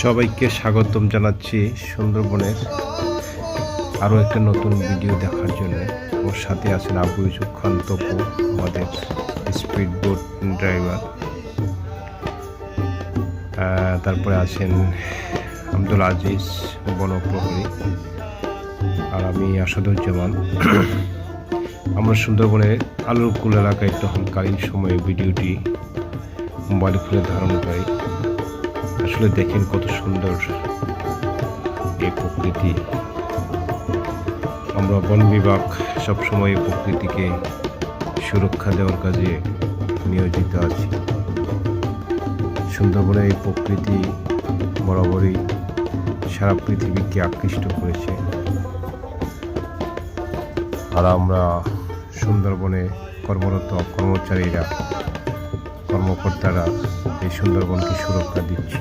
সবাইকে স্বাগতম জানাচ্ছি সুন্দরবনের আরও একটা নতুন ভিডিও দেখার জন্য। ওর সাথে আছেন আবু ইউসুফ খান তপু, আমাদের স্পিড বোট ড্রাইভার। তারপরে আছেন আব্দুল আজিজ, বনপ্রহরী, আর আমি আসাদুজ্জামান। আমরা সুন্দরবনের আলোরকুল এলাকায় তখনকালীন সময়ে ভিডিওটি মোবাইল ফোনে ধারণ করি। আসলে দেখেন কত সুন্দর এই প্রকৃতি। আমরা বন বিভাগ সবসময় প্রকৃতিকে সুরক্ষা দেওয়ার কাজে নিয়োজিত আছি। সুন্দরবনের এই প্রকৃতি বরাবরই সারা পৃথিবীকে আকৃষ্ট করেছে, আর আমরা সুন্দরবনে কর্মরত কর্মচারীরা, কর্মকর্তারা এই সুন্দরবনকে সুরক্ষা দিচ্ছি।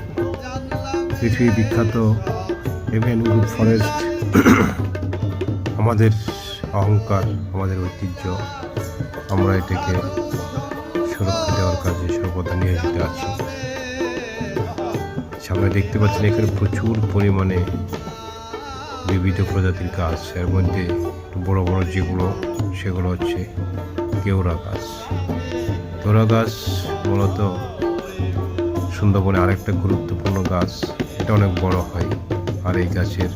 পৃথিবী বিখ্যাত এভারগ্রিন ফরেস্ট আমাদের অহংকার, আমাদের ঐতিহ্য। আমরা এটাকে সুরক্ষা দেওয়ার কাজে সর্বদা নিয়োজিত আছি। সামনে দেখতে পাচ্ছেন এখানে প্রচুর পরিমাণে বিবিধ প্রজাতির গাছ। এর মধ্যে বড় বড় যেগুলো, সেগুলো হচ্ছে কেওড়া গাছ। কেওড়া গাছ মূলত সুন্দরবনে আরেকটা গুরুত্বপূর্ণ গাছ। এটা অনেক বড় হয়, আর এই গাছের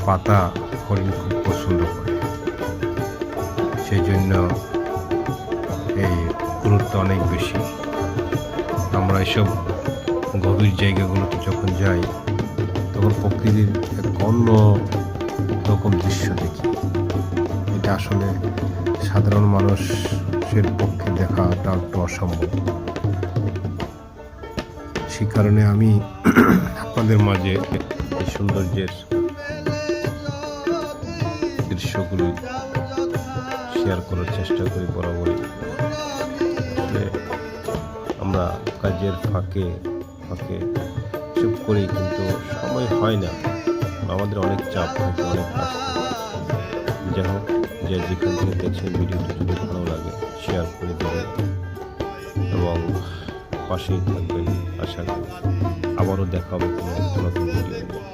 পাতা হরিণ খুব পছন্দ করে, সেই জন্য এই গুরুত্ব অনেক বেশি। আমরা এসব গভীর জায়গাগুলোতে যখন যাই, তখন প্রকৃতির এক অন্য রকম দৃশ্য দেখি। এটা আসলে সাধারণ মানুষের পক্ষে দেখাটা একটু অসম্ভব। সেই কারণে আমি আপনাদের মাঝে এই সৌন্দর্যের দৃশ্যগুলি শেয়ার করার চেষ্টা করি বরাবরই। আসলে আমরা কাজের ফাঁকে চুপ করি, কিন্তু সময় হয় না। আমাদের অনেক চাপ থাকে, অনেক কাজ থাকে। যাই হোক, যে যেখান থেকে দেখছেন ভিডিওটি যদি ভালো লাগে শেয়ার করে দেবেন এবং পাশেই থাকবেন। আশা করি আবারও দেখা হবে কোনো একটা নতুন ভিডিও।